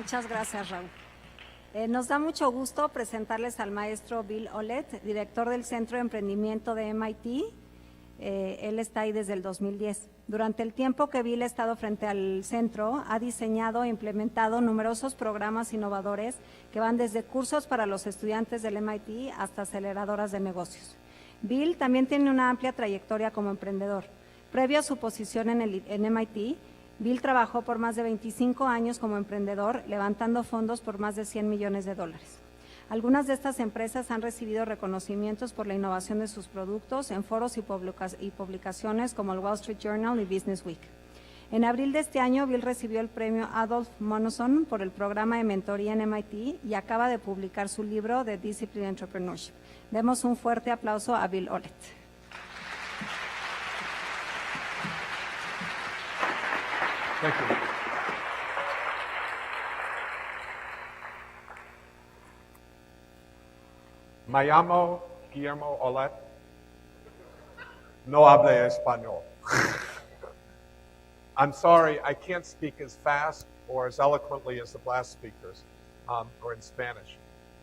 Muchas gracias, Raúl. Nos da mucho gusto presentarles al maestro Bill Olet, director del Centro de Emprendimiento de MIT. Él está ahí desde el 2010. Durante el tiempo que Bill ha estado frente al centro, ha diseñado e implementado numerosos programas innovadores que van desde cursos para los estudiantes del MIT hasta aceleradoras de negocios. Bill también tiene una amplia trayectoria como emprendedor. Previo a su posición en MIT, Bill trabajó por más de 25 años como emprendedor, levantando fondos por más de $100 millones. Algunas de estas empresas han recibido reconocimientos por la innovación de sus productos en foros y publicaciones como el Wall Street Journal y Business Week. En abril de este año, Bill recibió el premio Adolph Monoson por el programa de mentoría en MIT y acaba de publicar su libro The Disciplined Entrepreneurship. Demos un fuerte aplauso a Bill Olet. Thank you. Me llamo Guillermo Olet. No hable español. I'm sorry, I can't speak as fast or as eloquently as the last speakers, or in Spanish.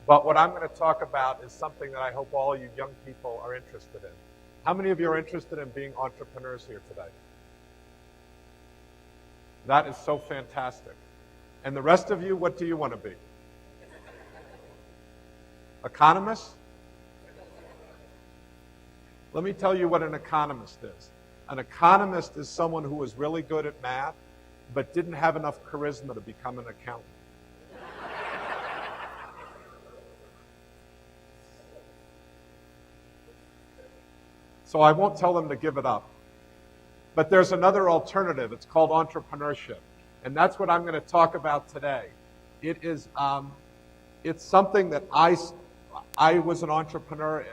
But what I'm going to talk about is something that I hope all you young people are interested in. How many of you are interested in being entrepreneurs here today? That is so fantastic. And the rest of you, what do you want to be? Economists? Let me tell you what an economist is. An economist is someone who was really good at math, but didn't have enough charisma to become an accountant. So I won't tell them to give it up. But there's another alternative. It's called entrepreneurship. And that's what I'm going to talk about today. It is, it's something that I was an entrepreneur.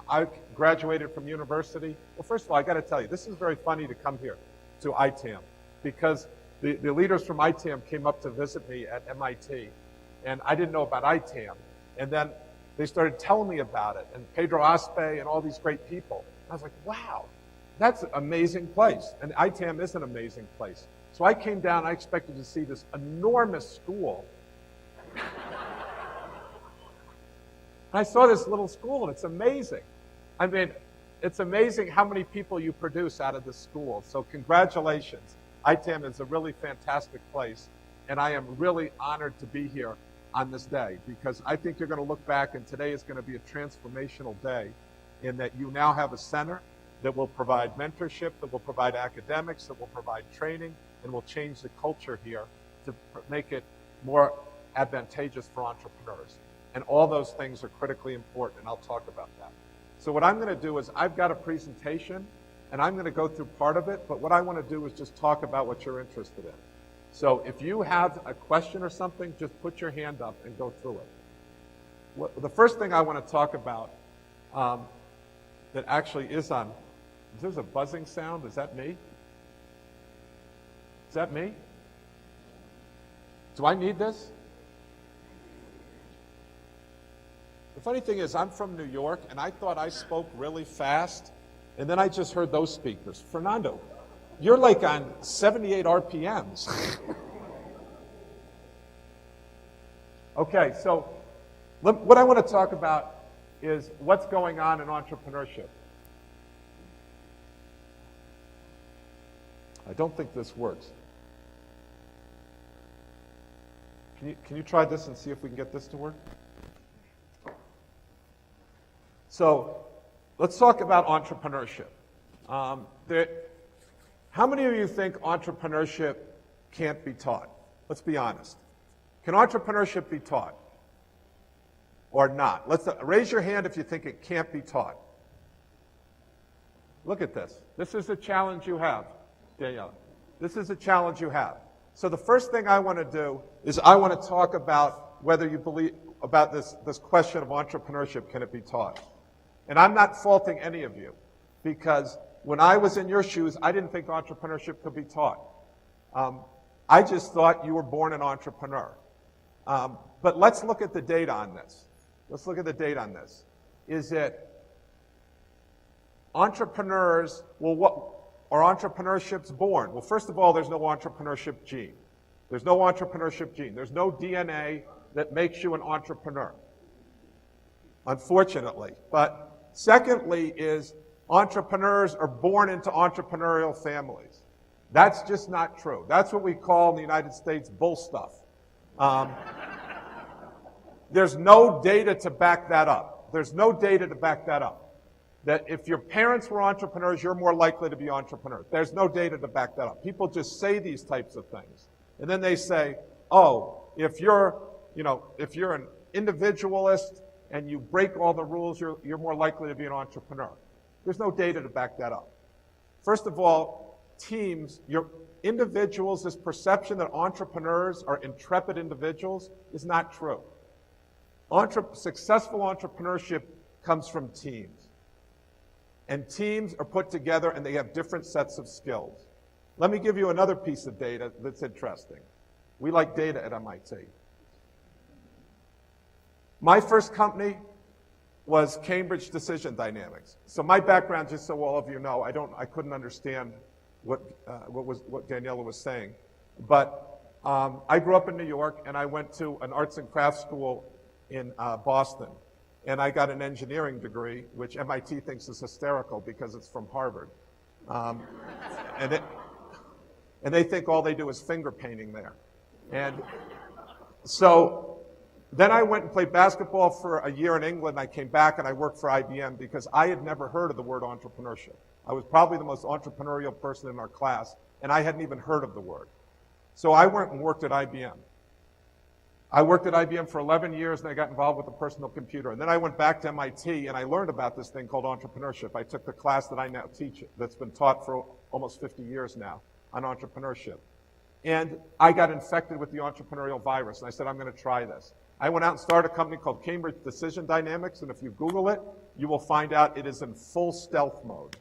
I graduated from university. Well, first of all, I got to tell you, this is very funny to come here to ITAM because the leaders from ITAM came up to visit me at MIT, and I didn't know about ITAM. And then they started telling me about it, and Pedro Aspe and all these great people. I was like, wow. That's an amazing place, and ITAM is an amazing place. So I came down, I expected to see this enormous school. I saw this little school, and it's amazing. I mean, it's amazing how many people you produce out of this school. So congratulations. ITAM is a really fantastic place, and I am really honored to be here on this day because I think you're going to look back, and today is going to be a transformational day in that you now have a center that will provide mentorship, that will provide academics, that will provide training, and will change the culture here to make it more advantageous for entrepreneurs. And all those things are critically important, and I'll talk about that. So what I'm going to do is I've got a presentation, and I'm going to go through part of it, but what I want to do is just talk about what you're interested in. So if you have a question or something, just put your hand up and go through it. The first thing I want to talk about that actually is on, there's a buzzing sound. Is that me? Is that me? Do I need this? The funny thing is, I'm from New York, and I thought I spoke really fast, and then I just heard those speakers. Fernando, you're like on 78 RPMs. Okay, so what I want to talk about is what's going on in entrepreneurship. I don't think this works. Can you try this and see if we can get this to work? So let's talk about entrepreneurship. How many of you think entrepreneurship can't be taught? Let's be honest. Can entrepreneurship be taught or not? Raise your hand if you think it can't be taught. Look at this. This is a challenge you have. Danielle, this is a challenge you have. So the first thing I want to do is I want to talk about whether you believe about this question of entrepreneurship, can it be taught? And I'm not faulting any of you because when I was in your shoes, I didn't think entrepreneurship could be taught. I just thought you were born an entrepreneur. But let's look at the data on this. Let's look at the data on this. Is it entrepreneurs, well, what are entrepreneurships born? Well, first of all, there's no entrepreneurship gene. There's no entrepreneurship gene. There's no DNA that makes you an entrepreneur, unfortunately. But secondly is entrepreneurs are born into entrepreneurial families. That's just not true. That's what we call in the United States bull stuff. There's no data to back that up. There's no data to back that up. That if your parents were entrepreneurs, you're more likely to be entrepreneurs. There's no data to back that up. People just say these types of things. And then they say, oh, if you're an individualist and you break all the rules, you're more likely to be an entrepreneur. There's no data to back that up. First of all, teams, your individuals, this perception that entrepreneurs are intrepid individuals is not true. Successful entrepreneurship comes from teams. And teams are put together and they have different sets of skills. Let me give you another piece of data that's interesting. We like data at MIT. My first company was Cambridge Decision Dynamics. So my background, just so all of you know, I couldn't understand what Daniela was saying. But I grew up in New York and I went to an arts and crafts school in Boston. And I got an engineering degree, which MIT thinks is hysterical because it's from Harvard. And they think all they do is finger painting there. And so then I went and played basketball for a year in England. I came back and I worked for IBM because I had never heard of the word entrepreneurship. I was probably the most entrepreneurial person in our class, and I hadn't even heard of the word. So I went and worked at IBM. I worked at IBM for 11 years, and I got involved with the personal computer. And then I went back to MIT, and I learned about this thing called entrepreneurship. I took the class that I now teach, that's been taught for almost 50 years now on entrepreneurship. And I got infected with the entrepreneurial virus, and I said, I'm going to try this. I went out and started a company called Cambridge Decision Dynamics, and if you Google it, you will find out it is in full stealth mode.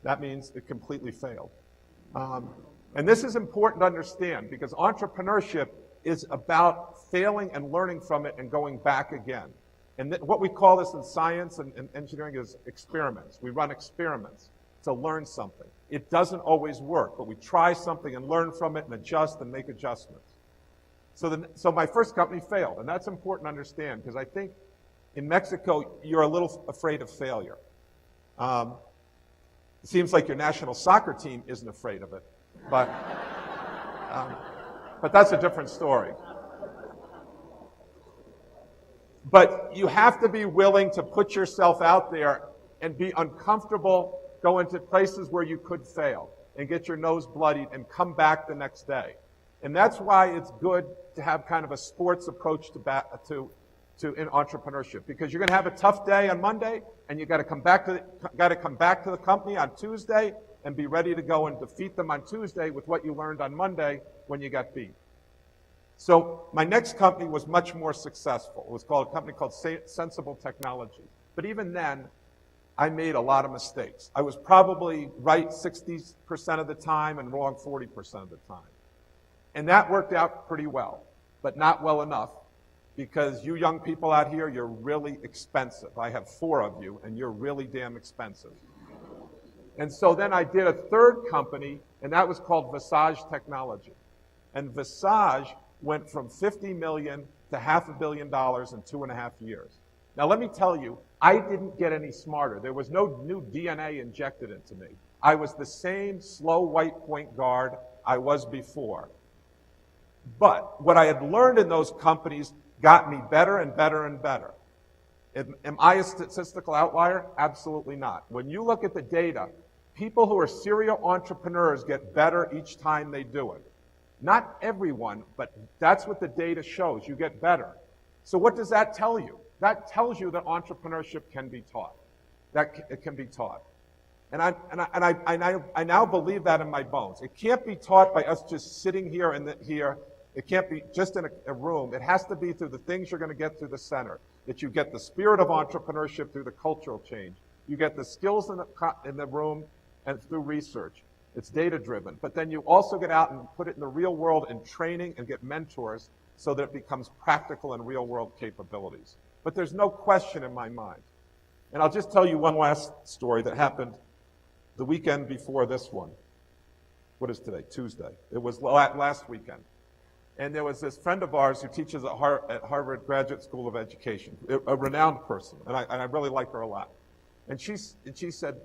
That means it completely failed. And this is important to understand because entrepreneurship is about failing and learning from it and going back again. And what we call this in science and engineering is experiments. We run experiments to learn something. It doesn't always work, but we try something and learn from it and adjust and make adjustments. So my first company failed, and that's important to understand because I think in Mexico, you're a little afraid of failure. It seems like your national soccer team isn't afraid of it, but that's a different story. But you have to be willing to put yourself out there and be uncomfortable, go into places where you could fail and get your nose bloodied and come back the next day. And that's why it's good to have kind of a sports approach to in entrepreneurship, because you're going to have a tough day on Monday, and you got to come back to the company on Tuesday and be ready to go and defeat them on Tuesday with what you learned on Monday when you got beat. So my next company was much more successful. It was a company called Sensible Technology. But even then, I made a lot of mistakes. I was probably right 60% of the time and wrong 40% of the time. And that worked out pretty well, but not well enough, because you young people out here, you're really expensive. I have 4 of you, and you're really damn expensive. And so then I did a third company, and that was called Visage Technology. And Visage went from $50 million to $500 million in 2.5 years. Now let me tell you, I didn't get any smarter. There was no new DNA injected into me. I was the same slow white point guard I was before. But what I had learned in those companies got me better and better and better. Am I a statistical outlier? Absolutely not. When you look at the data, people who are serial entrepreneurs get better each time they do it. Not everyone, but that's what the data shows. You get better. So what does that tell you? That tells you that entrepreneurship can be taught. That it can be taught. And I now believe that in my bones. It can't be taught by us just sitting here here. It can't be just in a room. It has to be through the things you're going to get through the center. That you get the spirit of entrepreneurship through the cultural change. You get the skills in the room and through research. It's data-driven. But then you also get out and put it in the real world in training and get mentors so that it becomes practical and real-world capabilities. But there's no question in my mind. And I'll just tell you one last story that happened the weekend before this one. What is today? Tuesday. It was last weekend. And there was this friend of ours who teaches at Harvard Graduate School of Education, a renowned person, and I really like her a lot. And she said,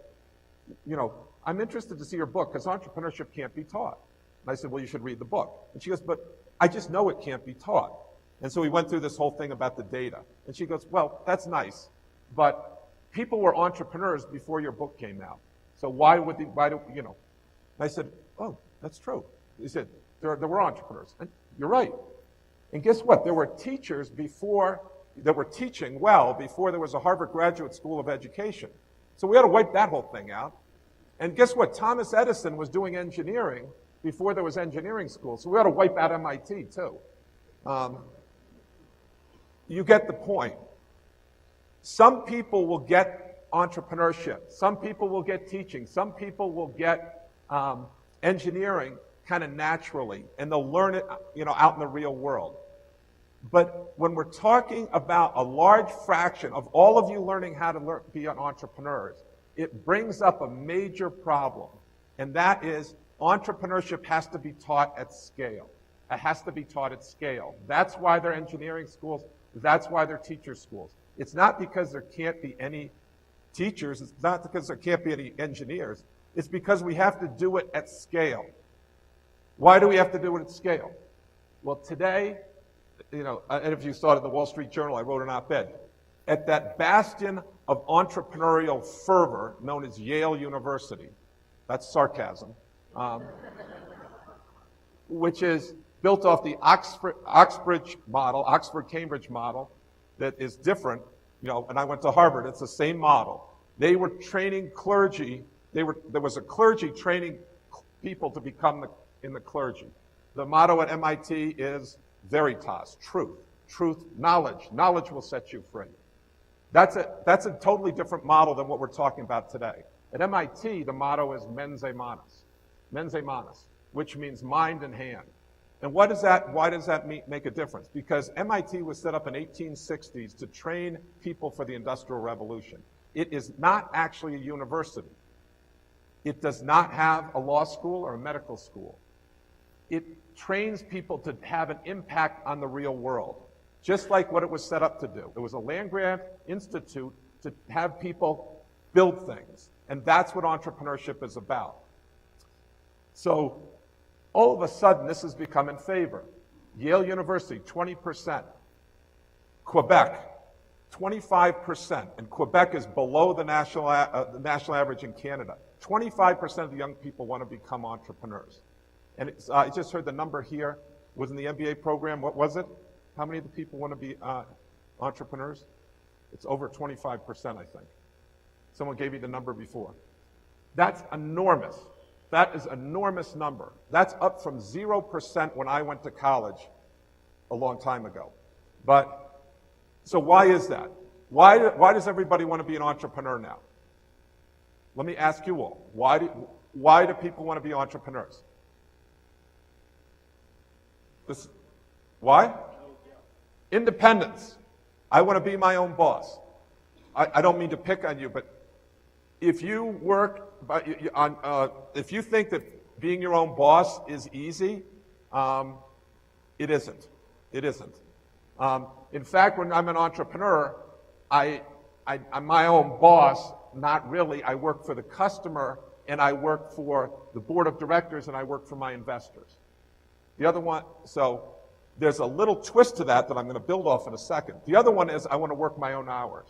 you know, I'm interested to see your book because entrepreneurship can't be taught. And I said, well, you should read the book. And she goes, but I just know it can't be taught. And so we went through this whole thing about the data. And she goes, well, that's nice, but people were entrepreneurs before your book came out. So why do, you know? And I said, oh, that's true. He said, there were entrepreneurs. And you're right. And guess what? There were teachers before that were teaching well before there was a Harvard Graduate School of Education. So we ought to wipe that whole thing out. And guess what? Thomas Edison was doing engineering before there was engineering school. So we ought to wipe out MIT too. You get the point. Some people will get entrepreneurship. Some people will get teaching. Some people will get engineering kind of naturally, and they'll learn it, you know, out in the real world. But when we're talking about a large fraction of all of you learning how to be an entrepreneurs, it brings up a major problem, and that is entrepreneurship has to be taught at scale. It has to be taught at scale. That's why they're engineering schools. That's why they're teacher schools. It's not because there can't be any teachers. It's not because there can't be any engineers. It's because we have to do it at scale. Why do we have to do it at scale? Well, today, you know, and if you saw it in the Wall Street Journal, I wrote an op-ed. At that bastion of entrepreneurial fervor known as Yale University, that's sarcasm, which is built off the Oxford-Cambridge model that is different, you know, and I went to Harvard, it's the same model. They were training clergy, there was a clergy training people to become in the clergy. The motto at MIT is veritas, truth, knowledge. Knowledge will set you free. That's a totally different model than what we're talking about today. At MIT, the motto is mens manus, which means mind and hand. And why does that make a difference? Because MIT was set up in 1860s to train people for the Industrial Revolution. It is not actually a university. It does not have a law school or a medical school. It trains people to have an impact on the real world, just like what it was set up to do. It was a land-grant institute to have people build things, and that's what entrepreneurship is about. So all of a sudden, this has become in favor. Yale University, 20%. Quebec, 25%, and Quebec is below the national average in Canada. 25% of the young people want to become entrepreneurs. And I just heard the number here was in the MBA program. What was it? How many of the people want to be entrepreneurs? It's over 25%, I think. Someone gave you the number before. That's enormous. That is an enormous number. That's up from 0% when I went to college a long time ago. But, so why is that? Why does everybody want to be an entrepreneur now? Let me ask you all. Why do people want to be entrepreneurs? Why? Independence. I want to be my own boss. I don't mean to pick on you, but if you work if you think that being your own boss is easy, it isn't. It isn't. In fact, when I'm an entrepreneur, I'm my own boss. Not really. I work for the customer, and I work for the board of directors, and I work for my investors. The other one, so there's a little twist to that I'm going to build off in a second. The other one is I want to work my own hours.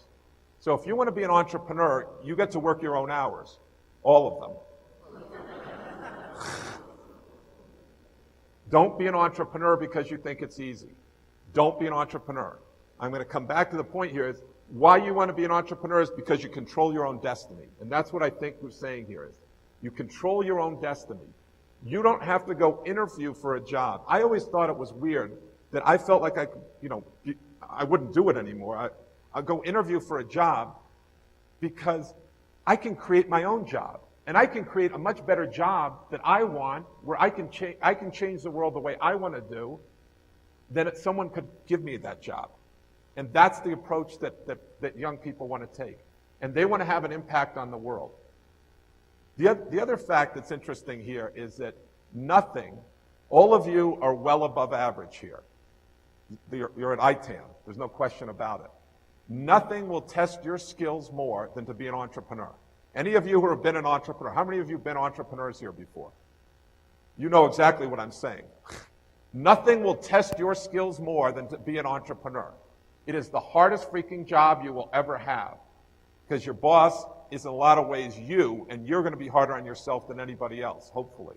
So if you want to be an entrepreneur, you get to work your own hours, all of them. Don't be an entrepreneur because you think it's easy. Don't be an entrepreneur. I'm going to come back to the point here is why you want to be an entrepreneur is because you control your own destiny. And that's what I think we're saying here is you control your own destiny. You don't have to go interview for a job. I always thought it was weird that I felt like I wouldn't do it anymore. I'd go interview for a job because I can create my own job. And I can create a much better job that I want, where I can change the world the way I want to do, than if someone could give me that job. And that's the approach that young people want to take. And they want to have an impact on the world. The other fact that's interesting here is that nothing All of you are well above average here. You're at ITAM. There's no question about it. Nothing will test your skills more than to be an entrepreneur. Any of you who have been an entrepreneur, how many of you have been entrepreneurs here before? You know exactly what I'm saying. Nothing will test your skills more than to be an entrepreneur. It is the hardest freaking job you will ever have, because your boss is in a lot of ways you, and you're going to be harder on yourself than anybody else, hopefully.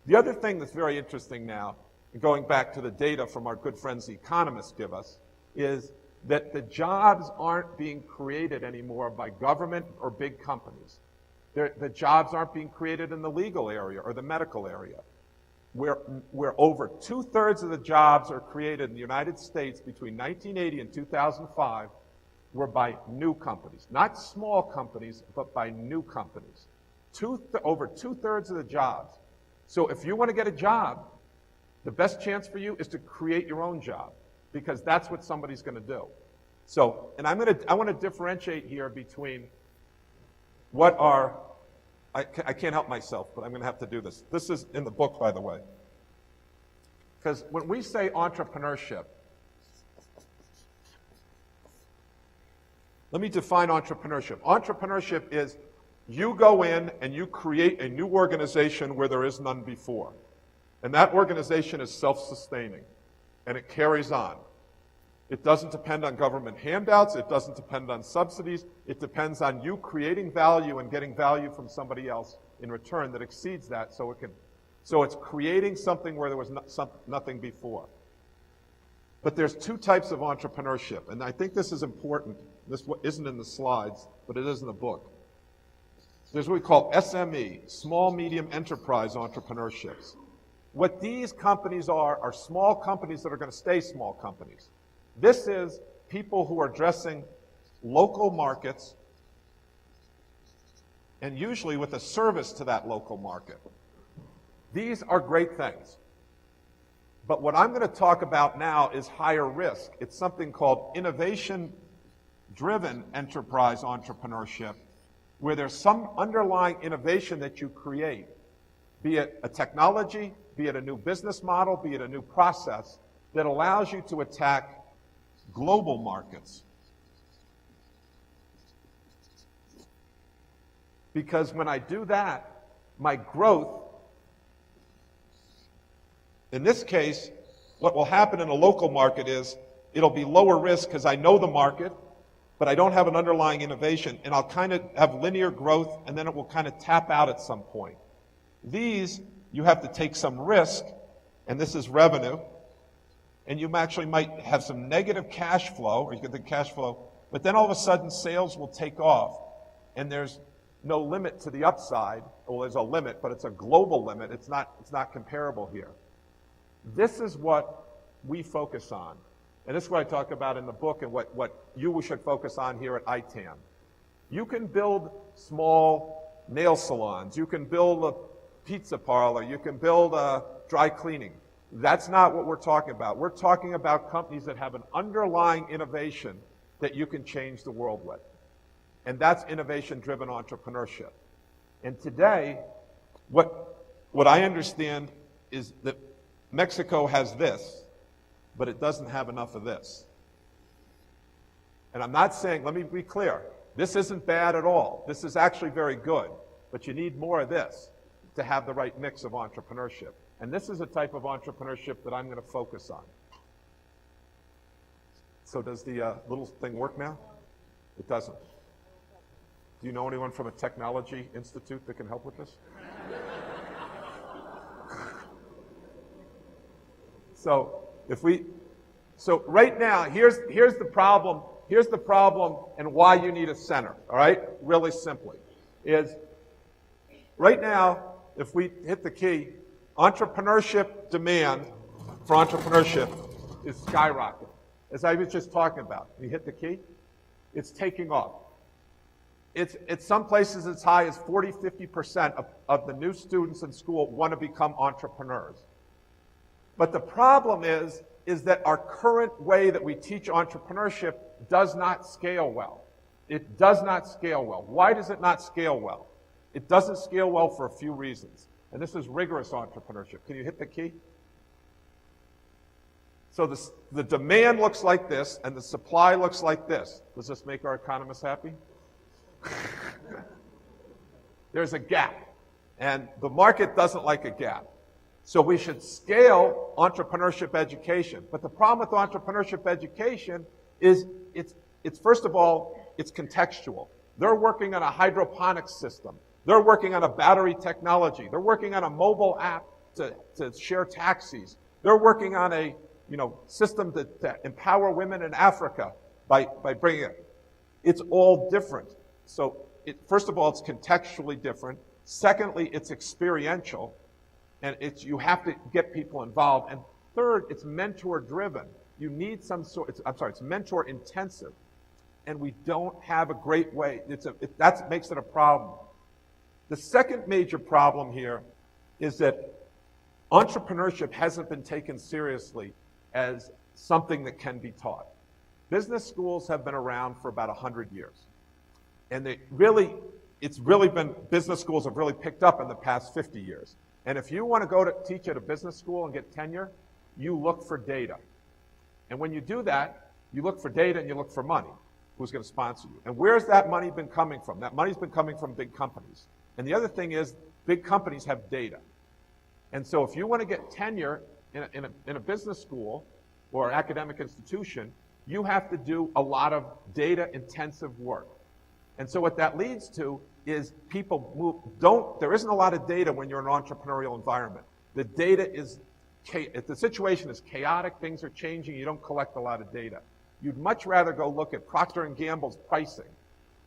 The other thing that's very interesting now, going back to the data from our good friends the economists give us, is that the jobs aren't being created anymore by government or big companies. The jobs aren't being created in the legal area or the medical area, where over 2/3 of the jobs are created in the United States between 1980 and 2005 were by new companies. Not small companies, but by new companies. Over 2/3 of the jobs. So if you want to get a job, the best chance for you is to create your own job, because that's what somebody's going to do. So, and I want to differentiate here between what are, I can't help myself, but I'm going to have to do this. This is in the book, by the way. Because when we say entrepreneurship, let me define entrepreneurship. Entrepreneurship is you go in and you create a new organization where there is none before. And that organization is self-sustaining, and it carries on. It doesn't depend on government handouts. It doesn't depend on subsidies. It depends on you creating value and getting value from somebody else in return that exceeds that, so it's creating something where there was nothing before. But there's two types of entrepreneurship, and I think this is important. This isn't in the slides, but it is in the book. There's what we call SME, small medium enterprise entrepreneurships. What these companies are small companies that are going to stay small companies. This is people who are addressing local markets, and usually with a service to that local market. These are great things. But what I'm going to talk about now is higher risk. It's something called innovation-driven enterprise entrepreneurship, where there's some underlying innovation that you create, be it a technology, be it a new business model, be it a new process, that allows you to attack global markets. Because when I do that, my growth, in this case, what will happen in a local market is it'll be lower risk because I know the market, but I don't have an underlying innovation, and I'll kind of have linear growth, and then it will kind of tap out at some point. These, you have to take some risk, and this is revenue, and you actually might have some negative cash flow, or you get the cash flow, but then all of a sudden sales will take off, and there's no limit to the upside. Well, there's a limit, but it's a global limit. It's not comparable here. This is what we focus on. And this is what I talk about in the book, and what you should focus on here at ITAM. You can build small nail salons. You can build a pizza parlor. You can build a dry cleaning. That's not what we're talking about. We're talking about companies that have an underlying innovation that you can change the world with. And that's innovation-driven entrepreneurship. And today, what I understand is that Mexico has this, but it doesn't have enough of this. And I'm not saying, let me be clear, this isn't bad at all. This is actually very good, but you need more of this to have the right mix of entrepreneurship. And this is a type of entrepreneurship that I'm going to focus on. So does the little thing work now? It doesn't. Do you know anyone from a technology institute that can help with this? So right now, here's the problem. Here's the problem and why you need a center, all right? Really simply, is right now, if we hit the key, entrepreneurship demand for entrepreneurship is skyrocketing. As I was just talking about, you hit the key, it's taking off. It's some places as high as 40, 50% of the new students in school want to become entrepreneurs. But the problem is that our current way that we teach entrepreneurship does not scale well. It does not scale well. Why does it not scale well? It doesn't scale well for a few reasons. And this is rigorous entrepreneurship. Can you hit the key? So the demand looks like this, and the supply looks like this. Does this make our economists happy? There's a gap, and the market doesn't like a gap. So we should scale entrepreneurship education. But the problem with entrepreneurship education is it's first of all, it's contextual. They're working on a hydroponics system. They're working on a battery technology. They're working on a mobile app to share taxis. They're working on a system to empower women in Africa by bringing it. It's all different. So first of all, it's contextually different. Secondly, it's experiential. And you have to get people involved. And third, it's mentor-driven. You need it's mentor-intensive. And we don't have a great way. That makes it a problem. The second major problem here is that entrepreneurship hasn't been taken seriously as something that can be taught. Business schools have been around for about 100 years. And business schools have really picked up in the past 50 years. And if you want to go to teach at a business school and get tenure, you look for data. And when you do that, you look for data and you look for money. Who's going to sponsor you? And where's that money been coming from? That money's been coming from big companies. And the other thing is, big companies have data. And so if you want to get tenure in a business school or academic institution, you have to do a lot of data-intensive work. And so what that leads to is there isn't a lot of data when you're in an entrepreneurial environment. The situation is chaotic, things are changing, you don't collect a lot of data. You'd much rather go look at Procter & Gamble's pricing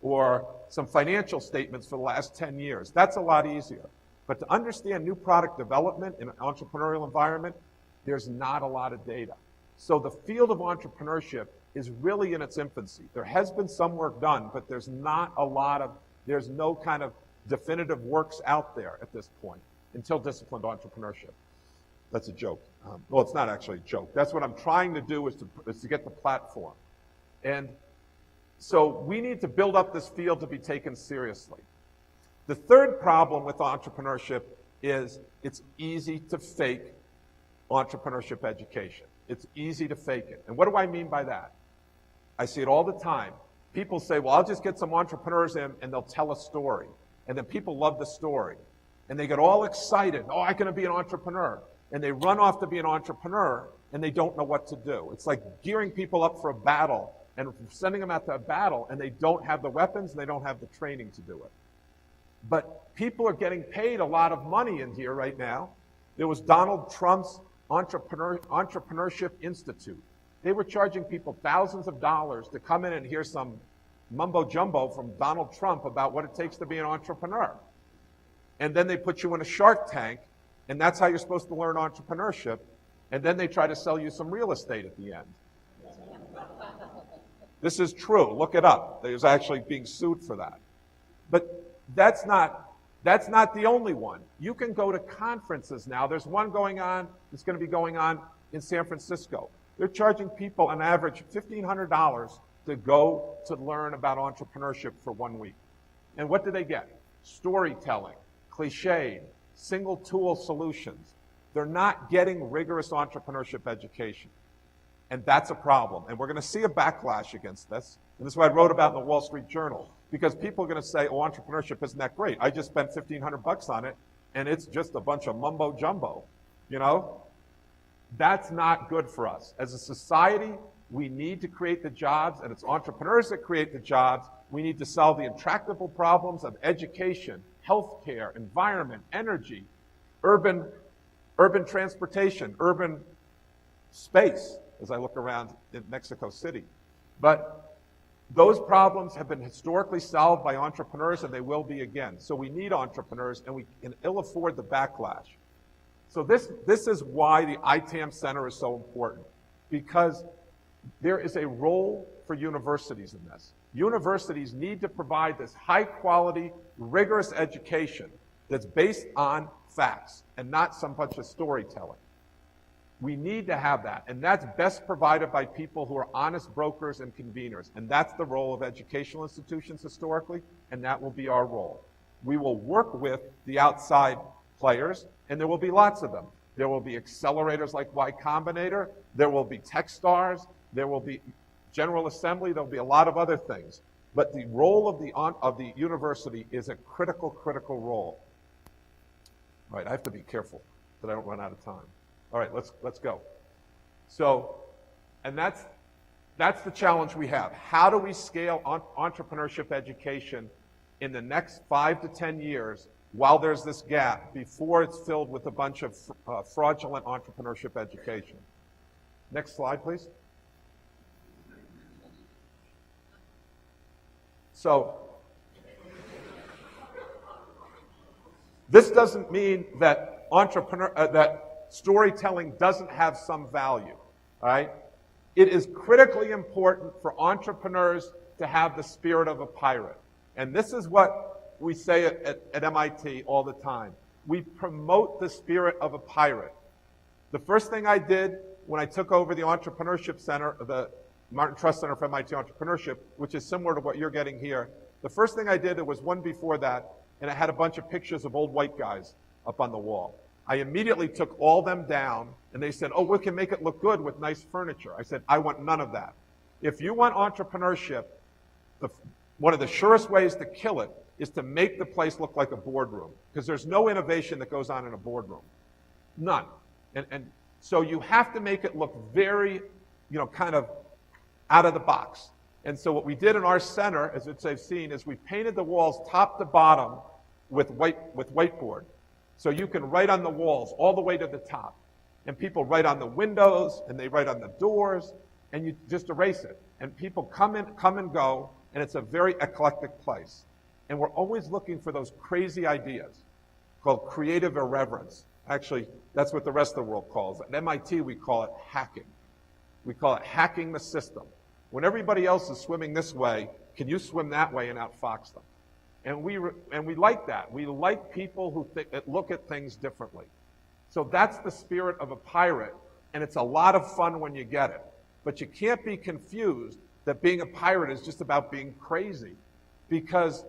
or some financial statements for the last 10 years. That's a lot easier. But to understand new product development in an entrepreneurial environment, there's not a lot of data. So the field of entrepreneurship is really in its infancy. There has been some work done, but there's no kind of definitive works out there at this point until disciplined entrepreneurship. That's a joke. Well, it's not actually a joke. That's what I'm trying to do is to get the platform. And so we need to build up this field to be taken seriously. The third problem with entrepreneurship is it's easy to fake entrepreneurship education. It's easy to fake it. And what do I mean by that? I see it all the time. People say, well, I'll just get some entrepreneurs in and they'll tell a story. And then people love the story. And they get all excited. Oh, I'm going to be an entrepreneur. And they run off to be an entrepreneur and they don't know what to do. It's like gearing people up for a battle and sending them out to a battle and they don't have the weapons and they don't have the training to do it. But people are getting paid a lot of money in here right now. There was Donald Trump's Entrepreneurship Institute. They were charging people thousands of dollars to come in and hear some mumbo jumbo from Donald Trump about what it takes to be an entrepreneur. And then they put you in a Shark Tank, and that's how you're supposed to learn entrepreneurship. And then they try to sell you some real estate at the end. This is true. Look it up. There's actually being sued for that. But that's not the only one. You can go to conferences now. There's one going on that's going to be going on in San Francisco. They're charging people on average $1,500 to go to learn about entrepreneurship for 1 week. And what do they get? Storytelling, cliched, single tool solutions. They're not getting rigorous entrepreneurship education. And that's a problem. And we're going to see a backlash against this. And this is what I wrote about in the Wall Street Journal. Because people are going to say, oh, entrepreneurship isn't that great. I just spent $1,500 on it, and it's just a bunch of mumbo jumbo. You know? That's not good for us. As a society, we need to create the jobs, and it's entrepreneurs that create the jobs. We need to solve the intractable problems of education, healthcare, environment, energy, urban transportation, urban space, as I look around in Mexico City. But those problems have been historically solved by entrepreneurs, and they will be again. So we need entrepreneurs, and we can ill afford the backlash. So this is why the ITAM Center is so important, because there is a role for universities in this. Universities need to provide this high-quality, rigorous education that's based on facts and not some bunch of storytelling. We need to have that, and that's best provided by people who are honest brokers and conveners, and that's the role of educational institutions historically, and that will be our role. We will work with the outside players, and there will be lots of them. There will be accelerators like Y Combinator. There will be Techstars. There will be General Assembly. There will be a lot of other things. But the role of the university is a critical role. All right, I have to be careful that I don't run out of time. All right, let's go. So, and that's the challenge we have. How do we scale entrepreneurship education in the next 5 to 10 years while there's this gap before it's filled with a bunch of fraudulent entrepreneurship education? Next slide, please. So, this doesn't mean that that storytelling doesn't have some value, all right? It is critically important for entrepreneurs to have the spirit of a pirate. And this is what we say at MIT all the time. We promote the spirit of a pirate. The first thing I did when I took over the Entrepreneurship Center, the Martin Trust Center for MIT Entrepreneurship, which is similar to what you're getting here, the first thing I did, there was one before that, and it had a bunch of pictures of old white guys up on the wall. I immediately took all them down, and they said, oh, we can make it look good with nice furniture. I said, I want none of that. If you want entrepreneurship, one of the surest ways to kill it is to make the place look like a boardroom, because there's no innovation that goes on in a boardroom. None. And so you have to make it look very, kind of out of the box. And so what we did in our center, as they've seen, is we painted the walls top to bottom with whiteboard. So you can write on the walls all the way to the top. And people write on the windows, and they write on the doors, and you just erase it. And people come and go, and it's a very eclectic place. And we're always looking for those crazy ideas called creative irreverence. Actually, that's what the rest of the world calls it. At MIT, we call it hacking. We call it hacking the system. When everybody else is swimming this way, can you swim that way and outfox them? And we like that. We like people who look at things differently. So that's the spirit of a pirate, and it's a lot of fun when you get it. But you can't be confused that being a pirate is just about being crazy. Because,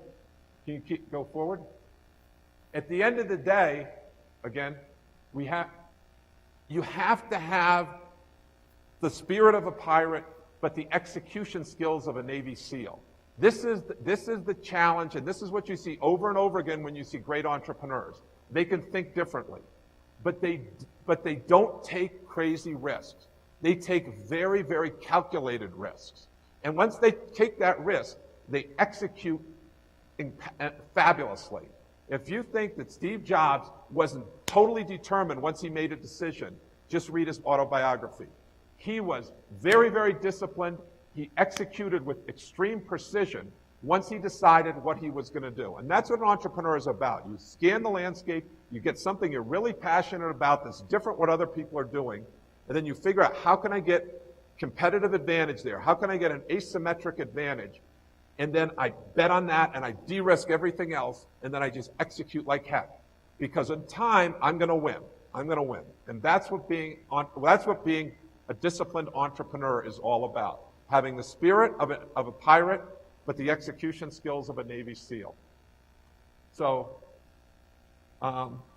can you go forward? At the end of the day, again, you have to have the spirit of a pirate, but the execution skills of a Navy SEAL. This is the challenge, and this is what you see over and over again when you see great entrepreneurs. They can think differently, but they don't take crazy risks. They take very, very calculated risks. And once they take that risk, they execute fabulously. If you think that Steve Jobs wasn't totally determined once he made a decision, just read his autobiography. He was very, very disciplined. He executed with extreme precision once he decided what he was going to do. And that's what an entrepreneur is about. You scan the landscape, you get something you're really passionate about that's different what other people are doing, and then you figure out, how can I get competitive advantage there? How can I get an asymmetric advantage? And then I bet on that, and I de-risk everything else, and then I just execute like heck. Because in time, I'm going to win. I'm going to win. And that's what being a disciplined entrepreneur is all about. Having the spirit of a pirate, but the execution skills of a Navy SEAL. So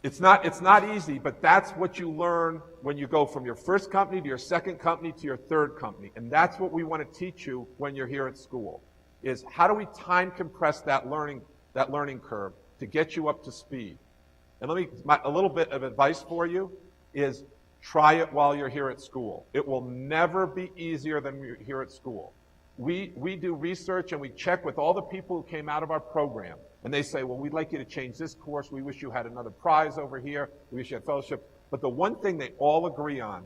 it's not easy, but that's what you learn when you go from your first company to your second company to your third company. And that's what we want to teach you when you're here at school, is how do we time compress that learning curve to get you up to speed. And a little bit of advice for you is try it while you're here at school. It will never be easier than you're here at school. We do research and we check with all the people who came out of our program. And they say, well, we'd like you to change this course. We wish you had another prize over here. We wish you had fellowship. But the one thing they all agree on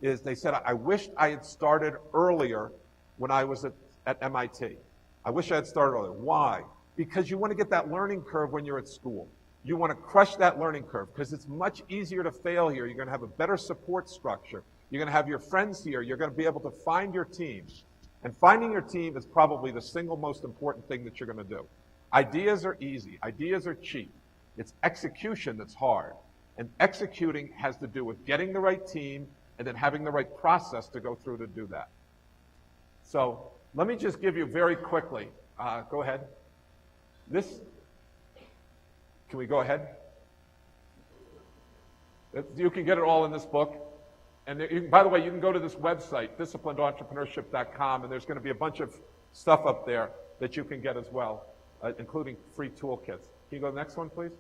is they said, I wished I had started earlier when I was at MIT. I wish I had started earlier. Why? Because you want to get that learning curve when you're at school. You want to crush that learning curve because it's much easier to fail here. You're going to have a better support structure. You're going to have your friends here. You're going to be able to find your team. And finding your team is probably the single most important thing that you're going to do. Ideas are easy. Ideas are cheap. It's execution that's hard. And executing has to do with getting the right team and then having the right process to go through to do that. So let me just give you very quickly. Go ahead. Can we go ahead? You can get it all in this book. And by the way, you can go to this website, disciplinedentrepreneurship.com, and there's going to be a bunch of stuff up there that you can get as well, including free toolkits. Can you go to the next one, please?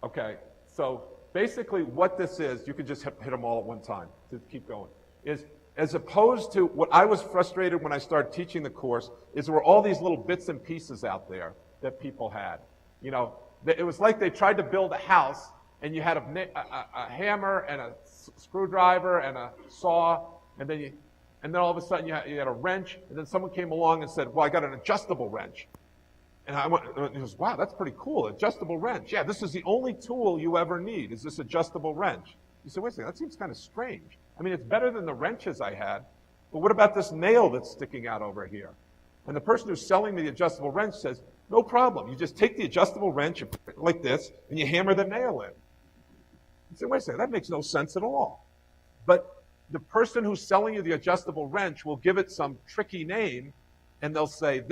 Okay, so basically what this is, you can just hit them all at one time to keep going, is as opposed to what I was frustrated when I started teaching the course, is there were all these little bits and pieces out there that people had. You know, it was like they tried to build a house, and you had a hammer and a screwdriver and a saw, and then all of a sudden you had a wrench, and then someone came along and said, well, I got an adjustable wrench. And he goes, wow, that's pretty cool, adjustable wrench. Yeah, this is the only tool you ever need, is this adjustable wrench. You say, wait a second, that seems kind of strange. I mean, it's better than the wrenches I had, but what about this nail that's sticking out over here? And the person who's selling me the adjustable wrench says, no problem. You just take the adjustable wrench and put it like this, and you hammer the nail in. You say, wait a second, that makes no sense at all. But the person who's selling you the adjustable wrench will give it some tricky name, and they'll say,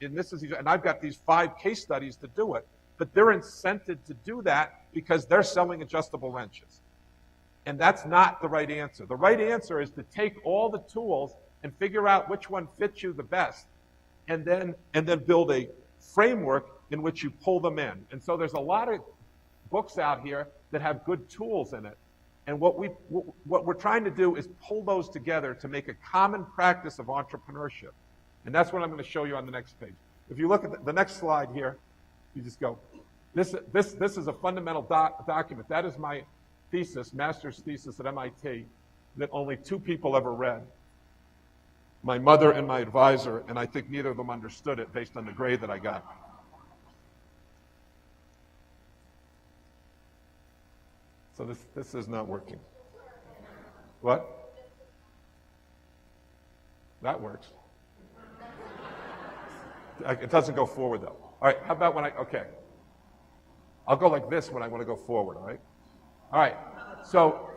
and I've got these 5 case studies to do it, but they're incented to do that because they're selling adjustable wrenches. And that's not the right answer. The right answer is to take all the tools and figure out which one fits you the best, and then build a framework in which you pull them in. And so there's a lot of books out here that have good tools in it. And what we're trying to do is pull those together to make a common practice of entrepreneurship. And that's what I'm going to show you on the next page. If you look at the next slide here, you just go, this is a fundamental document. That is my thesis, master's thesis at MIT, that only 2 people ever read. My mother and my advisor, and I think neither of them understood it based on the grade that I got. So this is not working. What? That works. It doesn't go forward, though. All right, how about okay. I'll go like this when I want to go forward, all right? All right, so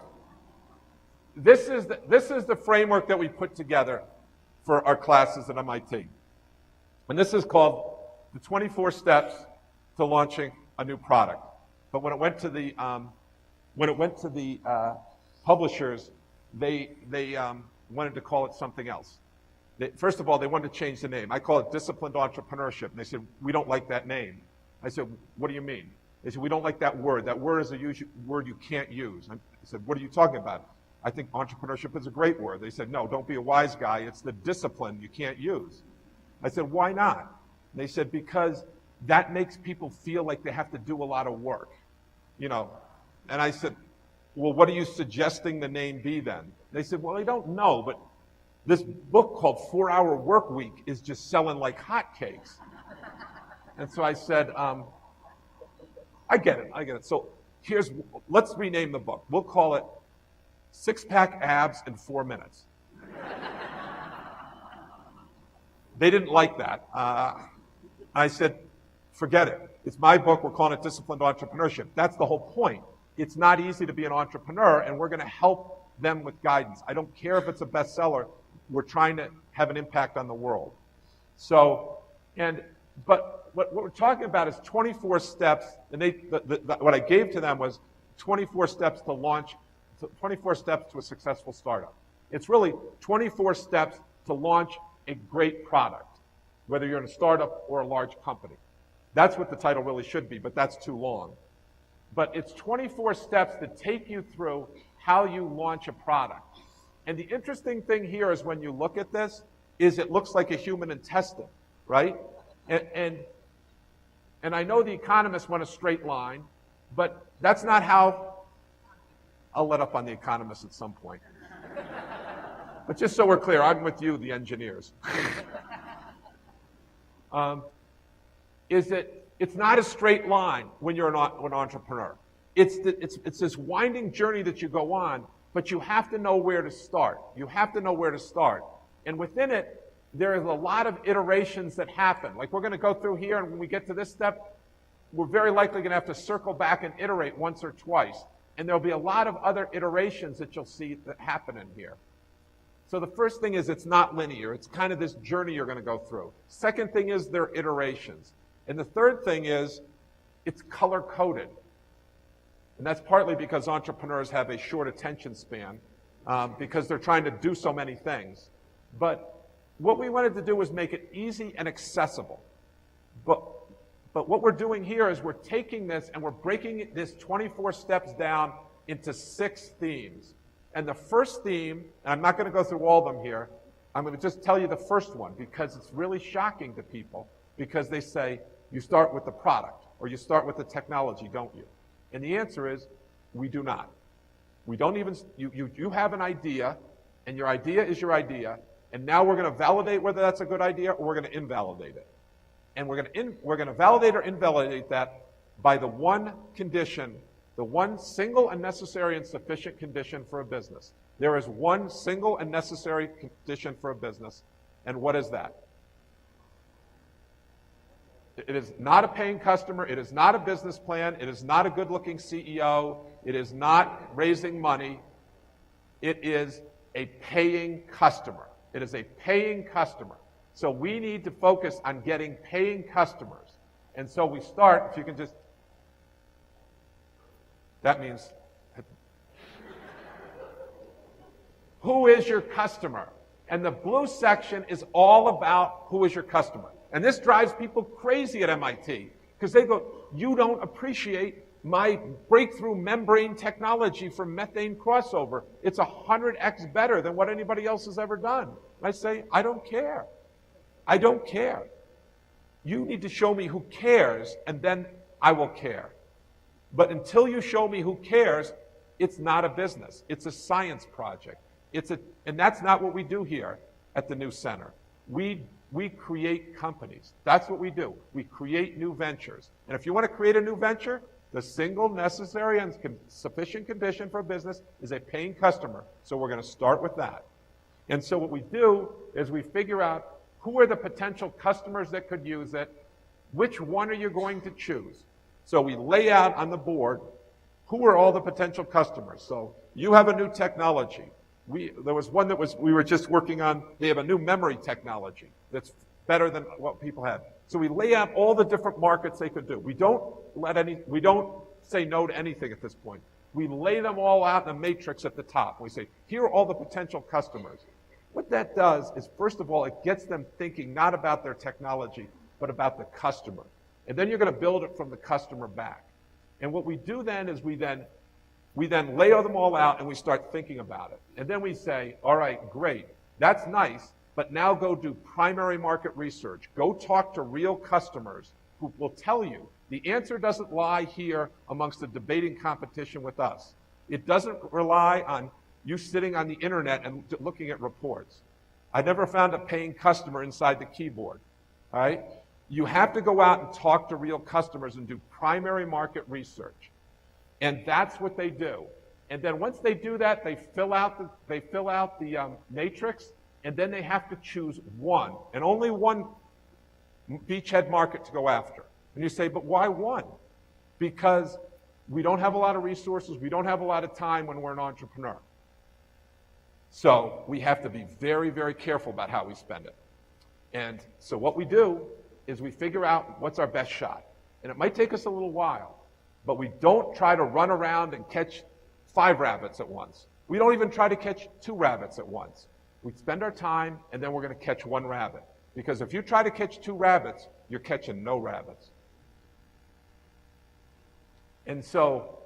this is the framework that we put together for our classes at MIT. And this is called the 24 steps to launching a new product. But when it went to the publishers, they wanted to call it something else. First of all, they wanted to change the name. I call it Disciplined Entrepreneurship. And they said, we don't like that name. I said, what do you mean? They said, we don't like that word. That word is a word you can't use. I said, what are you talking about? I think entrepreneurship is a great word. They said, no, don't be a wise guy. It's the discipline you can't use. I said, why not? They said, because that makes people feel like they have to do a lot of work. You know, and I said, well, what are you suggesting the name be then? They said, well, I don't know, but this book called 4-Hour Work Week is just selling like hotcakes. And so I said, I get it. So let's rename the book. We'll call it 6-Pack Abs in 4 Minutes. They didn't like that. I said, forget it. It's my book. We're calling it Disciplined Entrepreneurship. That's the whole point. It's not easy to be an entrepreneur, and we're going to help them with guidance. I don't care if it's a bestseller. We're trying to have an impact on the world. So, but what we're talking about is 24 steps, and what I gave to them was 24 steps to launch, 24 steps to a successful startup. It's really 24 steps to launch a great product, whether you're in a startup or a large company. That's what the title really should be, but that's too long. But it's 24 steps that take you through how you launch a product. And the interesting thing here is when you look at this, is it looks like a human intestine, right? And I know the economists want a straight line, but that's not how. I'll let up on the economists at some point. But just so we're clear, I'm with you, the engineers. It's not a straight line when you're an entrepreneur. It's this winding journey that you go on, but you have to know where to start. You have to know where to start. And within it, there is a lot of iterations that happen. Like we're going to go through here, and when we get to this step, we're very likely going to have to circle back and iterate once or twice. And there'll be a lot of other iterations that you'll see that happen in here. So the first thing is it's not linear. It's kind of this journey you're going to go through. Second thing is there are iterations. And the third thing is it's color-coded. And that's partly because entrepreneurs have a short attention span because they're trying to do so many things. But what we wanted to do was make it easy and accessible. But what we're doing here is we're taking this and we're breaking this 24 steps down into 6 themes. And the first theme, and I'm not going to go through all of them here, I'm going to just tell you the first one because it's really shocking to people because they say, you start with the product or you start with the technology, don't you? And the answer is, we do not. We don't even, you have an idea, and your idea is your idea, and now we're going to validate whether that's a good idea or we're going to invalidate it. And we're going to validate or invalidate that by the one condition, the one single and necessary and sufficient condition for a business. There is one single and necessary condition for a business, and what is that? It is not a paying customer, it is not a business plan, it is not a good-looking CEO, it is not raising money, it is a paying customer. It is a paying customer. So we need to focus on getting paying customers. And so we start, if you can just, that means, who is your customer? And the blue section is all about who is your customer. And this drives people crazy at MIT because they go, you don't appreciate my breakthrough membrane technology for methane crossover. It's 100x better than what anybody else has ever done. And I say, I don't care. I don't care. You need to show me who cares, and then I will care. But until you show me who cares, it's not a business. It's a science project. And that's not what we do here at the New Center. We create companies. That's what we do. We create new ventures. And if you want to create a new venture, the single necessary and sufficient condition for a business is a paying customer. So we're going to start with that. And so what we do is we figure out who are the potential customers that could use it, which one are you going to choose? So we lay out on the board who are all the potential customers. So you have a new technology. There was one that we were just working on. They have a new memory technology that's better than what people have. So we lay out all the different markets they could do. We don't say no to anything at this point. We lay them all out in a matrix at the top. We say, here are all the potential customers. What that does is, first of all, it gets them thinking not about their technology, but about the customer. And then you're going to build it from the customer back. And what we do then is we then lay them all out and we start thinking about it. And then we say, all right, great, that's nice, but now go do primary market research. Go talk to real customers who will tell you the answer doesn't lie here amongst the debating competition with us. It doesn't rely on you sitting on the internet and looking at reports. I never found a paying customer inside the keyboard, all right? You have to go out and talk to real customers and do primary market research. And that's what they do. And then once they do that, they fill out the matrix, and then they have to choose one, and only one beachhead market to go after. And you say, but why one? Because we don't have a lot of resources, we don't have a lot of time when we're an entrepreneur. So we have to be very, very careful about how we spend it. And so what we do is we figure out what's our best shot. And it might take us a little while, but we don't try to run around and catch 5 rabbits at once. We don't even try to catch 2 rabbits at once. We spend our time, and then we're going to catch 1 rabbit. Because if you try to catch 2 rabbits, you're catching no rabbits. And so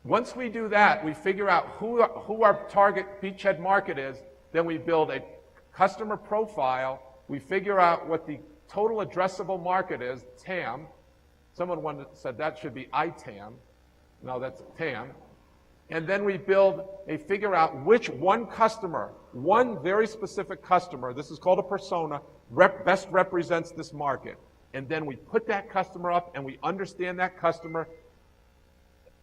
once we do that, we figure out who our target beachhead market is, then we build a customer profile, we figure out what the total addressable market is, TAM. Someone said that should be ITAM. No, that's TAM. And then we figure out which one customer, one very specific customer, this is called a persona, best represents this market. And then we put that customer up and we understand that customer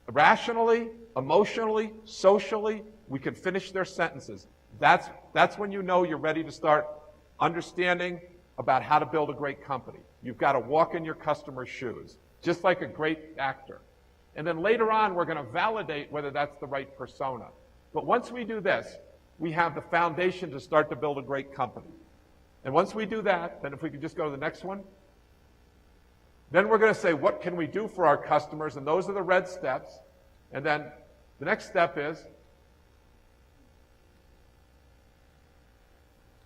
rationally, emotionally, socially. We can finish their sentences. That's when you know you're ready to start understanding about how to build a great company. You've got to walk in your customer's shoes, just like a great actor. And then later on, we're going to validate whether that's the right persona. But once we do this, we have the foundation to start to build a great company. And once we do that, then if we could just go to the next one, then we're going to say, what can we do for our customers? And those are the red steps. And then the next step is,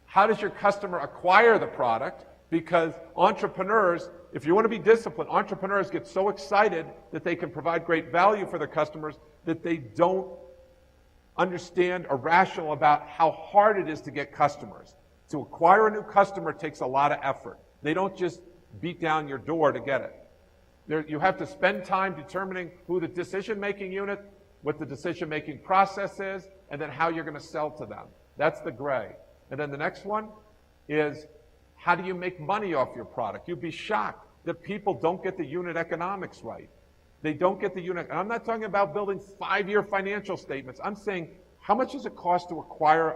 how does your customer acquire the product? Because entrepreneurs, if you want to be disciplined, entrepreneurs get so excited that they can provide great value for their customers that they don't understand or rational about how hard it is to get customers. To acquire a new customer takes a lot of effort. They don't just beat down your door to get it. You have to spend time determining who the decision-making unit, what the decision-making process is, and then how you're going to sell to them. That's the gray. And then the next one is, how do you make money off your product? You'd be shocked that people don't get the unit economics right. They don't get the unit, and I'm not talking about building 5-year financial statements. I'm saying, how much does it cost to acquire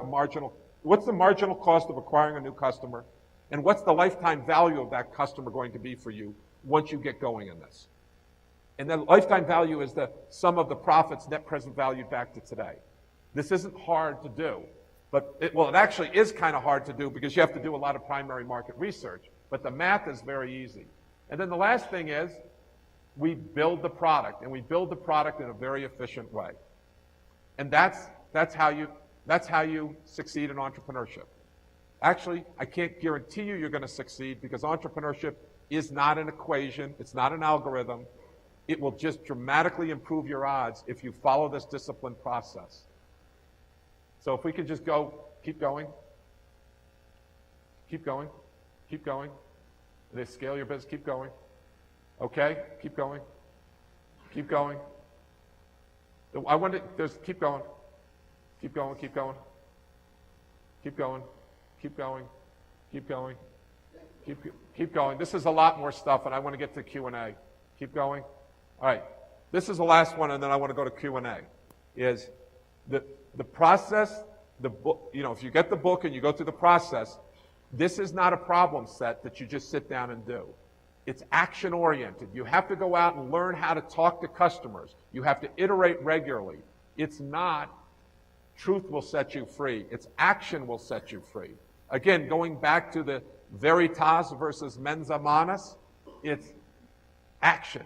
what's the marginal cost of acquiring a new customer? And what's the lifetime value of that customer going to be for you once you get going in this? And then lifetime value is the sum of the profits, net present value back to today. This isn't hard to do, but it actually is kind of hard to do because you have to do a lot of primary market research, but the math is very easy. And then the last thing is, we build the product, and we build the product in a very efficient way. And that's how you succeed in entrepreneurship. Actually, I can't guarantee you're going to succeed because entrepreneurship is not an equation, it's not an algorithm. It will just dramatically improve your odds if you follow this disciplined process. So if we could just keep going. They scale your business, keep going. Okay, keep going. I wonder, keep going. Keep going. This is a lot more stuff, and I want to get to Q&A. Keep going. All right. This is the last one, and then I want to go to Q&A. Is the process, the book, if you get the book and you go through the process, this is not a problem set that you just sit down and do. It's action-oriented. You have to go out and learn how to talk to customers. You have to iterate regularly. It's not truth will set you free. It's action will set you free. Again, going back to the veritas versus mensa manas, it's action.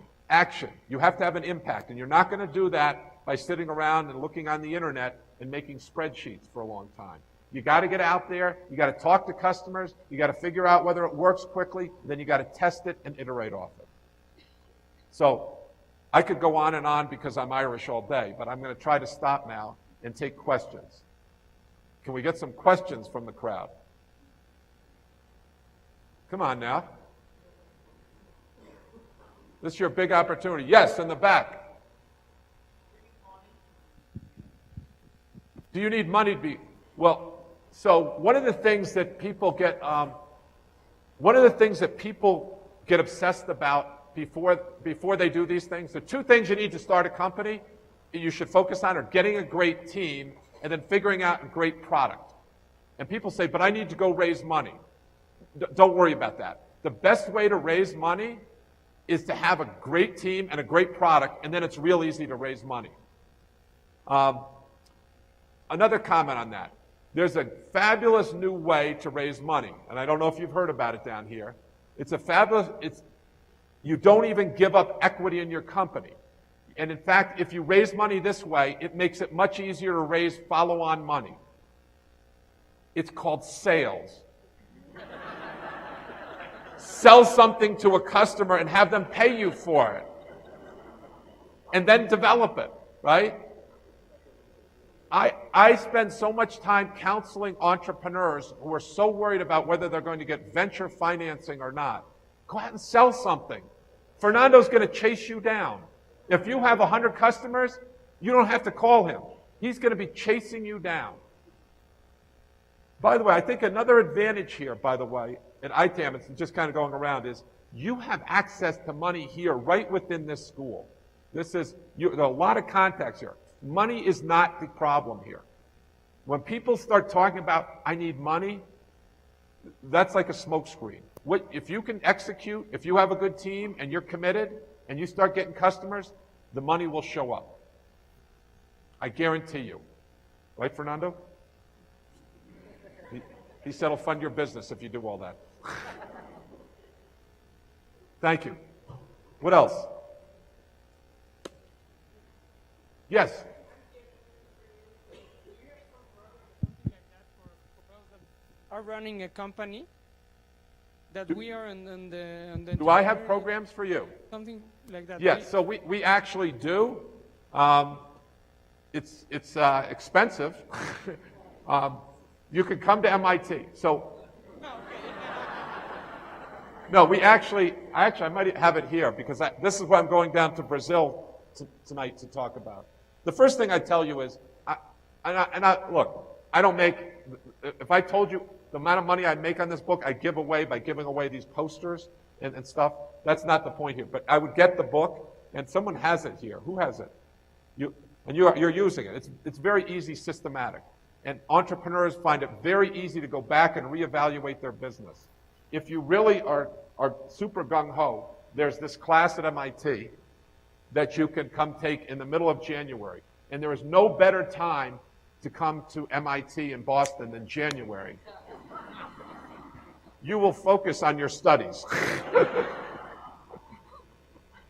You have to have an impact, and you're not going to do that by sitting around and looking on the internet and making spreadsheets for a long time. You got to get out there, you got to talk to customers, you got to figure out whether it works quickly, then you got to test it and iterate off it. So I could go on and on because I'm Irish all day, but I'm going to try to stop now and take questions. Can we get some questions from the crowd? Come on now. This is your big opportunity. Yes, in the back. Do you need money to be, so one of the things that people get obsessed about before they do these things, the two things you need to start a company you should focus on are getting a great team and then figuring out a great product. And people say, but I need to go raise money. Don't worry about that. The best way to raise money is to have a great team and a great product, and then it's real easy to raise money. Another comment on that. There's a fabulous new way to raise money, and I don't know if you've heard about it down here. You don't even give up equity in your company. And in fact, if you raise money this way, it makes it much easier to raise follow-on money. It's called sales. Sell something to a customer and have them pay you for it. And then develop it, right? I spend so much time counseling entrepreneurs who are so worried about whether they're going to get venture financing or not. Go out and sell something. Fernando's going to chase you down. If you have 100 customers, you don't have to call him. He's going to be chasing you down. By the way, I think another advantage here, by the way, at ITAM, it's just kind of going around, is you have access to money here right within this school. There are a lot of contacts here. Money is not the problem here. When people start talking about, I need money, that's like a smokescreen. If you can execute, if you have a good team and you're committed and you start getting customers, the money will show up. I guarantee you. Right, Fernando? He said he'll fund your business if you do all that. Thank you. What else? Yes. Are running a company that we are on the Do I have programs for you? something like that. Yes, so we actually do. It's expensive. You can come to MIT. So, no, I might have it here because this is what I'm going down to Brazil tonight to talk about. The first thing I tell you is, look, I don't make, if I told you the amount of money I make on this book, I give away by giving away these posters and stuff. That's not the point here. But I would get the book, and someone has it here. Who has it? You're using it. It's very easy, systematic. And entrepreneurs find it very easy to go back and reevaluate their business. If you really are super gung-ho, there's this class at MIT that you can come take in the middle of January. And there is no better time to come to MIT in Boston than January. You will focus on your studies.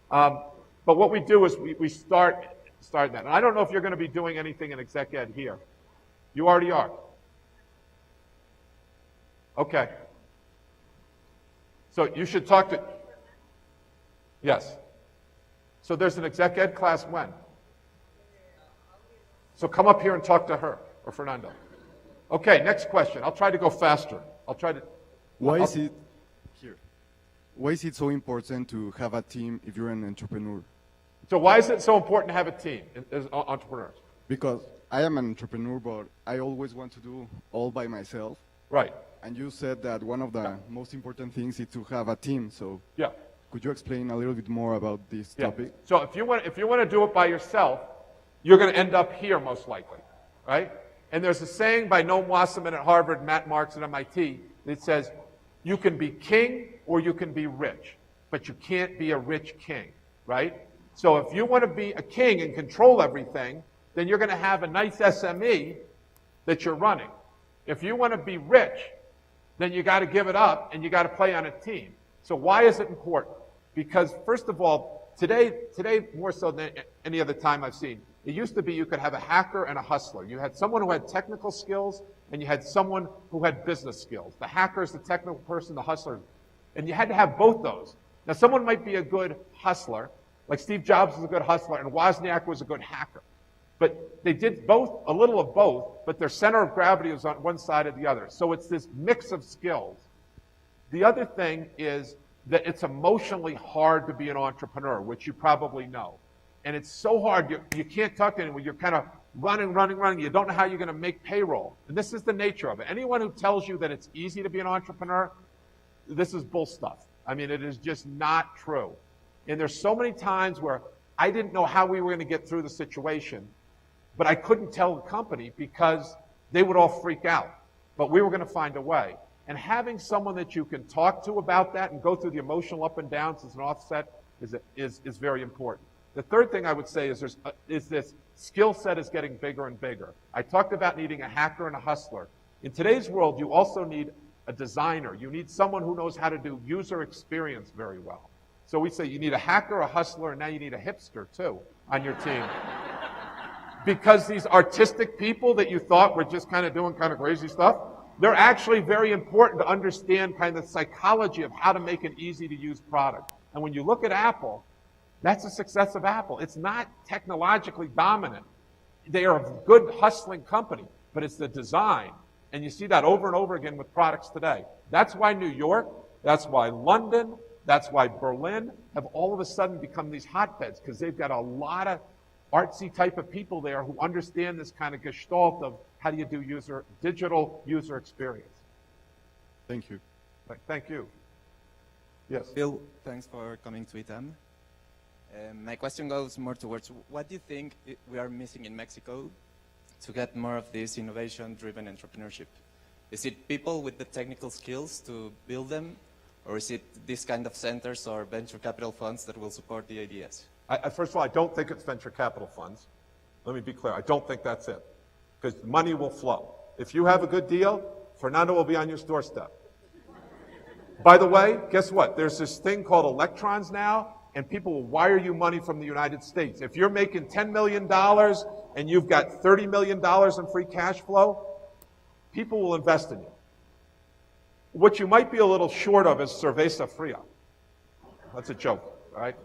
But what we do is we start that. And I don't know if you're going to be doing anything in exec ed here. You already are. Okay. So you should talk to, yes. So there's an exec ed class when? So come up here and talk to her or Fernando. Okay, next question. I'll try to go faster. I'll try to. Why is it so important to have a team if you're an entrepreneur? So why is it so important to have a team as entrepreneurs? Because I am an entrepreneur, but I always want to do all by myself. Right. And you said that one of the most important things is to have a team. So yeah. Could you explain a little bit more about this topic? So if you want to do it by yourself, you're going to end up here most likely, right? And there's a saying by Noam Wasserman at Harvard, Matt Marks at MIT, that says, you can be king or you can be rich, but you can't be a rich king, right? So if you want to be a king and control everything, then you're going to have a nice SME that you're running. If you want to be rich, then you got to give it up and you got to play on a team. So why is it important? Because first of all, today more so than any other time I've seen, it used to be you could have a hacker and a hustler. You had someone who had technical skills and you had someone who had business skills. The hacker is the technical person, the hustler. And you had to have both those. Now someone might be a good hustler, like Steve Jobs was a good hustler and Wozniak was a good hacker. But they did both, a little of both, but their center of gravity was on one side or the other. So it's this mix of skills. The other thing is that it's emotionally hard to be an entrepreneur, which you probably know. And it's so hard, you can't talk to anyone. You're kind of running. You don't know how you're going to make payroll. And this is the nature of it. Anyone who tells you that it's easy to be an entrepreneur, this is bull stuff. I mean, it is just not true. And there's so many times where I didn't know how we were going to get through the situation, but I couldn't tell the company because they would all freak out. But we were going to find a way. And having someone that you can talk to about that and go through the emotional up and downs as an offset is very important. The third thing I would say is this skill set is getting bigger and bigger. I talked about needing a hacker and a hustler. In today's world, you also need a designer. You need someone who knows how to do user experience very well. So we say you need a hacker, a hustler, and now you need a hipster too on your team. Because these artistic people that you thought were just kind of doing kind of crazy stuff, they're actually very important to understand kind of the psychology of how to make an easy-to-use product. And when you look at Apple, that's the success of Apple. It's not technologically dominant. They are a good hustling company, but it's the design. And you see that over and over again with products today. That's why New York, that's why London, that's why Berlin have all of a sudden become these hotbeds, because they've got a lot of artsy type of people there who understand this kind of gestalt of how do you do digital user experience. Thank you. Thank you. Yes. Bill, thanks for coming to ITAM. My question goes more towards what do you think we are missing in Mexico to get more of this innovation-driven entrepreneurship? Is it people with the technical skills to build them, or is it this kind of centers or venture capital funds that will support the ideas? First of all, I don't think it's venture capital funds. Let me be clear. I don't think that's it. Because money will flow. If you have a good deal, Fernando will be on your doorstep. By the way, guess what? There's this thing called electrons now. and people will wire you money from the United States. If you're making $10 million and you've got $30 million in free cash flow, people will invest in you. What you might be a little short of is cerveza fria. That's a joke, all right?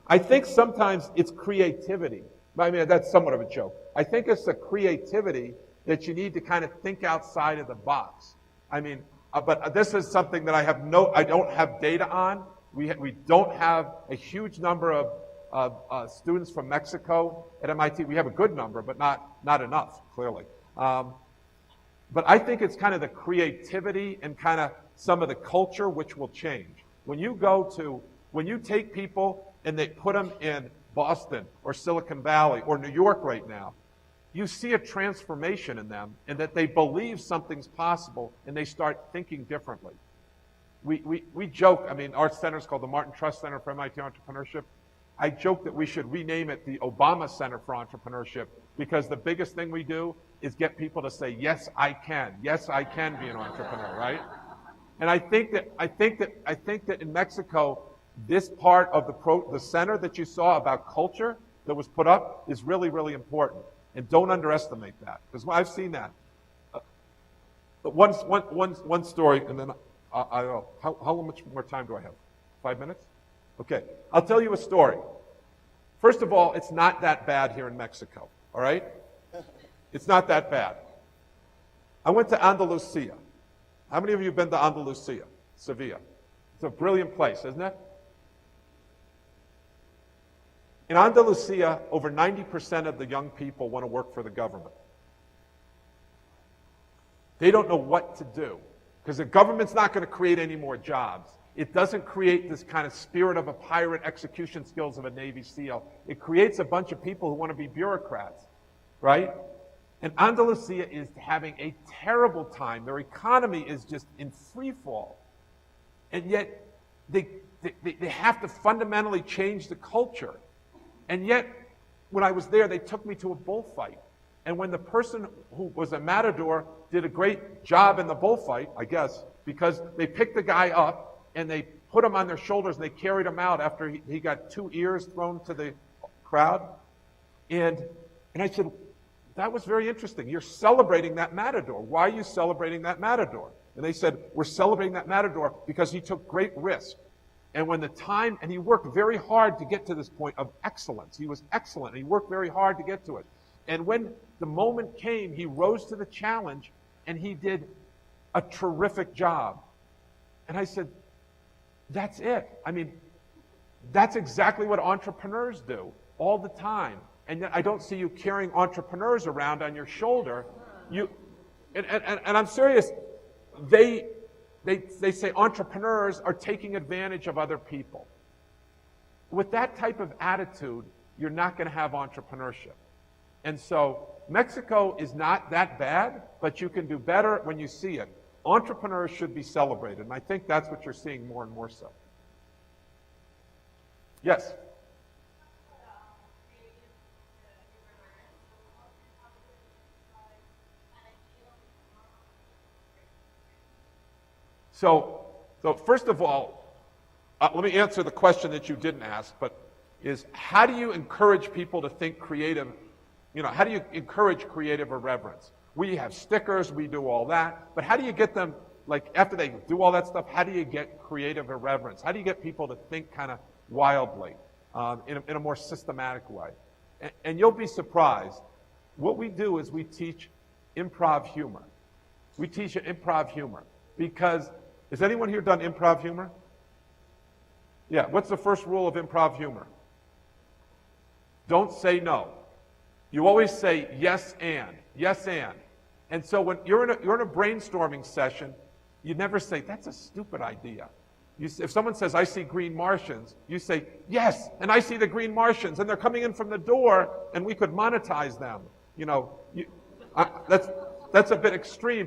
I think sometimes it's creativity. I mean, that's somewhat of a joke. I think it's the creativity that you need to kind of think outside of the box. I mean, but this is something that I don't have data on. We don't have a huge number of students from Mexico at MIT. We have a good number, but not enough, clearly. But I think it's kind of the creativity and kind of some of the culture which will change. When you take people and they put them in Boston or Silicon Valley or New York right now, you see a transformation in them and that they believe something's possible and they start thinking differently. We joke, I mean, our center is called the Martin Trust Center for MIT Entrepreneurship. I joke that we should rename it the Obama Center for Entrepreneurship because the biggest thing we do is get people to say, yes, I can. Yes, I can be an entrepreneur, right? And I think that in Mexico, this part of the center that you saw about culture that was put up is really, really important. And don't underestimate that, because I've seen that. One story, and then I don't know, how much more time do I have? 5 minutes? Okay, I'll tell you a story. First of all, it's not that bad here in Mexico, all right? It's not that bad. I went to Andalusia. How many of you have been to Andalusia, Sevilla? It's a brilliant place, isn't it? In Andalusia, over 90% of the young people want to work for the government. They don't know what to do because the government's not going to create any more jobs. It doesn't create this kind of spirit of a pirate, execution skills of a Navy SEAL. It creates a bunch of people who want to be bureaucrats, right? And Andalusia is having a terrible time. Their economy is just in free fall. And yet they have to fundamentally change the culture. And yet, when I was there, they took me to a bullfight. And when the person who was a matador did a great job in the bullfight, I guess, because they picked the guy up and they put him on their shoulders and they carried him out after he got 2 ears thrown to the crowd. And I said, that was very interesting. You're celebrating that matador. Why are you celebrating that matador? And they said, we're celebrating that matador because he took great risk. And and he worked very hard to get to this point of excellence. He was excellent. He worked very hard to get to it. And when the moment came, he rose to the challenge and he did a terrific job. And I said, that's it. I mean, that's exactly what entrepreneurs do all the time. And yet I don't see you carrying entrepreneurs around on your shoulder. And I'm serious. They say entrepreneurs are taking advantage of other people. With that type of attitude, you're not going to have entrepreneurship. And so Mexico is not that bad, but you can do better when you see it. Entrepreneurs should be celebrated, and I think that's what you're seeing more and more so. Yes? So first of all, let me answer the question that you didn't ask, but is how do you encourage people to think creative? You know, how do you encourage creative irreverence? We have stickers, we do all that, but how do you get them, like after they do all that stuff, how do you get creative irreverence? How do you get people to think kind of wildly in a more systematic way? And you'll be surprised. What we do is we teach improv humor. We teach improv humor because, has anyone here done improv humor? Yeah, what's the first rule of improv humor? Don't say no. You always say yes and, yes and. And so when you're in a brainstorming session, you never say, that's a stupid idea. If someone says, I see green Martians, you say, yes, and I see the green Martians, and they're coming in from the door, and we could monetize them. You know, that's a bit extreme.